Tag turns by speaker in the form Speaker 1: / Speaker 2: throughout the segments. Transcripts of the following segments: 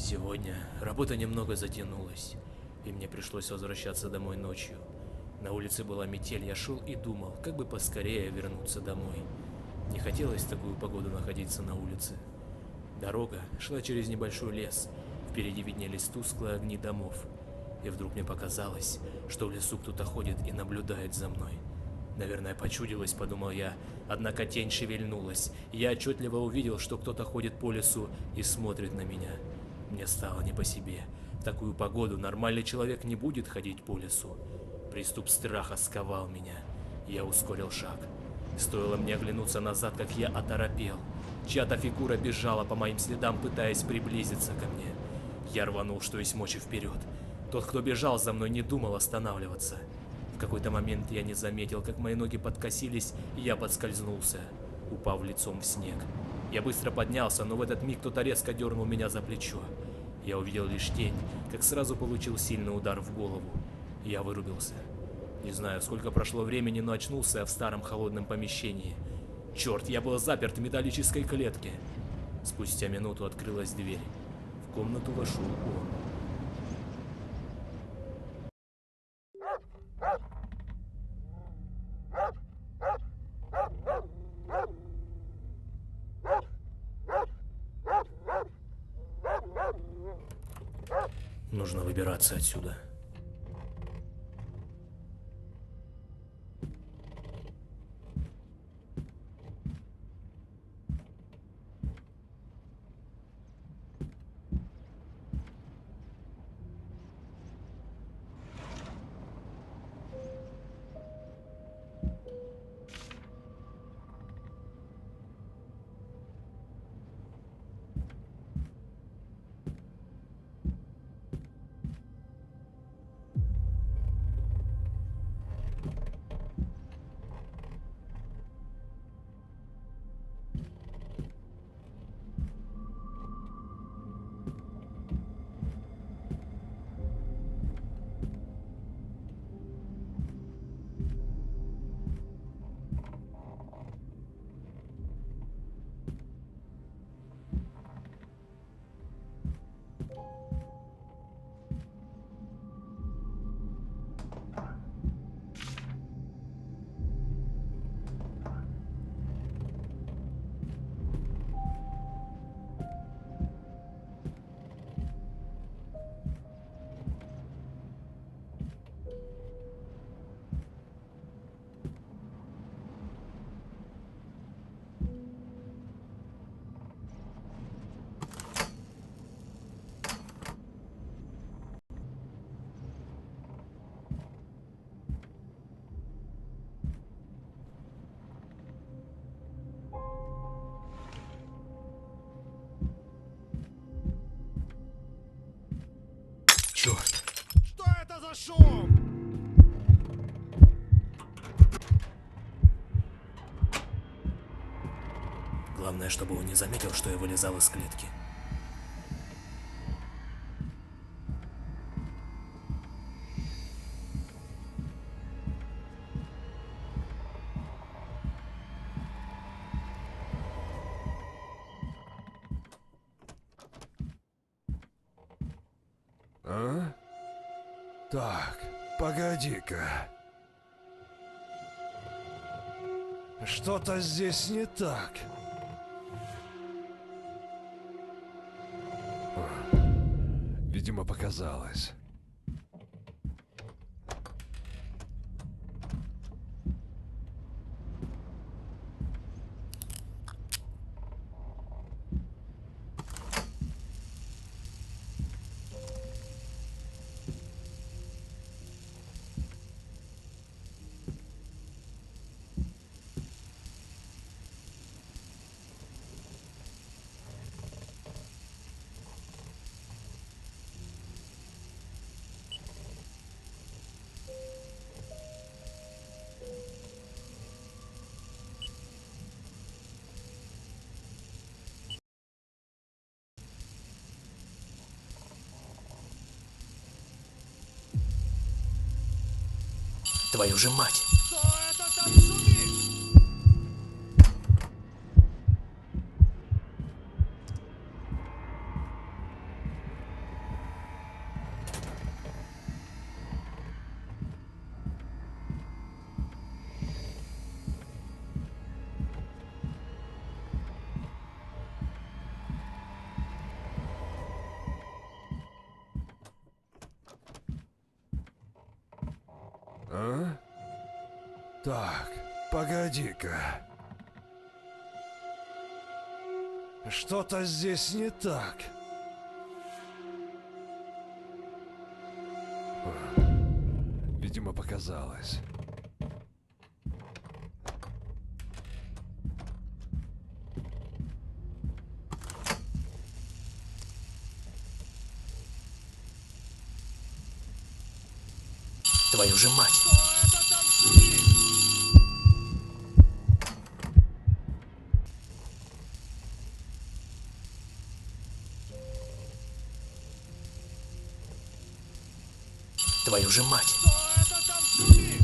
Speaker 1: Сегодня работа немного затянулась, и мне пришлось возвращаться домой ночью. На улице была метель, я шел и думал, как бы поскорее вернуться домой. Не хотелось в такую погоду находиться на улице. Дорога шла через небольшой лес, впереди виднелись тусклые огни домов. И вдруг мне показалось, что в лесу кто-то ходит и наблюдает за мной. Наверное, почудилось, подумал я, однако тень шевельнулась, и я отчетливо увидел, что кто-то ходит по лесу и смотрит на меня. Мне стало не по себе. В такую погоду нормальный человек не будет ходить по лесу. Приступ страха сковал меня. Я ускорил шаг. Стоило мне оглянуться назад, как я оторопел. Чья-то фигура бежала по моим следам, пытаясь приблизиться ко мне. Я рванул, что есть мочи, вперед. Тот, кто бежал за мной, не думал останавливаться. В какой-то момент я не заметил, как мои ноги подкосились, и я подскользнулся, упав лицом в снег. Я быстро поднялся, но в этот миг кто-то резко дернул меня за плечо. Я увидел лишь тень, как сразу получил сильный удар в голову. Я вырубился. Не знаю, сколько прошло времени, но очнулся я в старом холодном помещении. Черт, я был заперт в металлической клетке. Спустя минуту открылась дверь. В комнату вошел он. Нужно выбираться отсюда. Черт!
Speaker 2: Что это за шум?
Speaker 1: Главное, чтобы он не заметил, что я вылезал из клетки.
Speaker 2: А? Так, погоди-ка. Что-то здесь не так. Видимо, показалось.
Speaker 1: Твою же мать!
Speaker 2: Кто это там шумит? А? Так, погоди-ка. Что-то здесь не так. Видимо, показалось.
Speaker 1: Твою же мать!
Speaker 2: Что это там шумит?
Speaker 1: Твою же мать!
Speaker 2: Что это там шумит?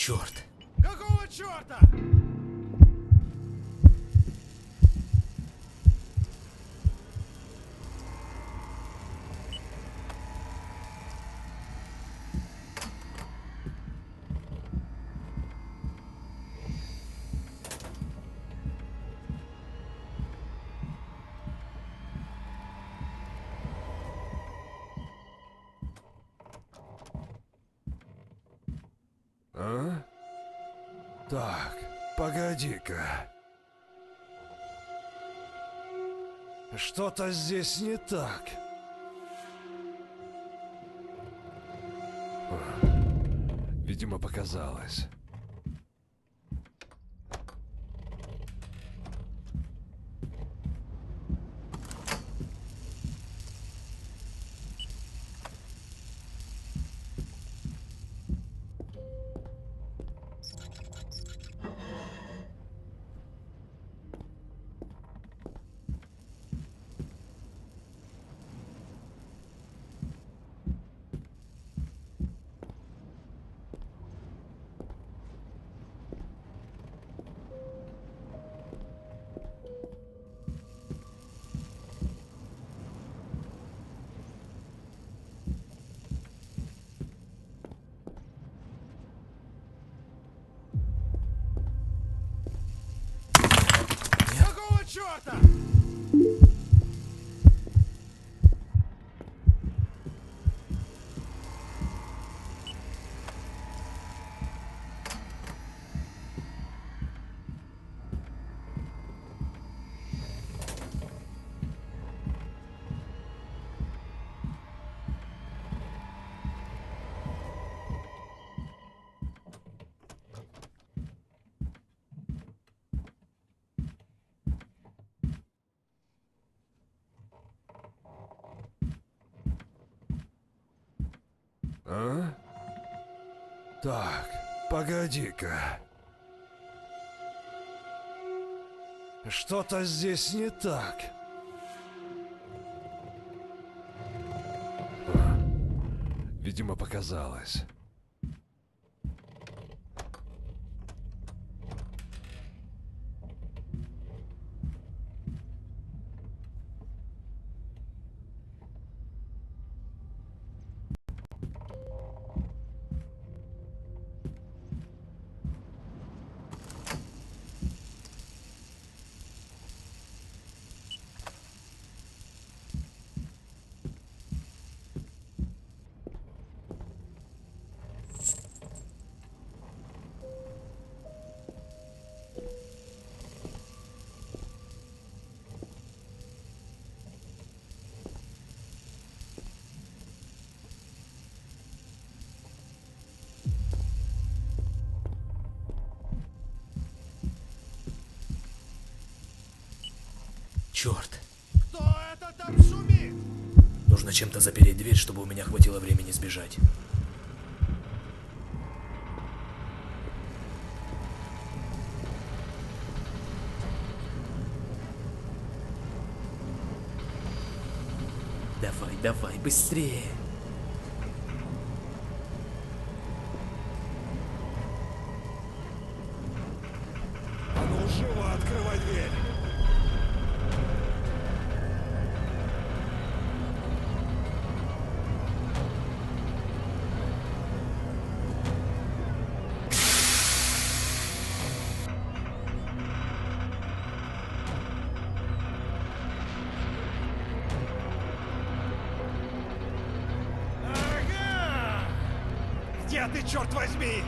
Speaker 1: Черт!
Speaker 2: Какого черта? А? Так, погоди-ка. Что-то здесь не так. Видимо, показалось. Так, погоди-ка. Что-то здесь не так. Видимо, показалось.
Speaker 1: Черт.
Speaker 2: Кто это там шумит?
Speaker 1: Нужно чем-то запереть дверь, чтобы у меня хватило времени сбежать. Давай, давай, быстрее.
Speaker 2: А ну живо открывай дверь. Ага! Где ты, черт возьми?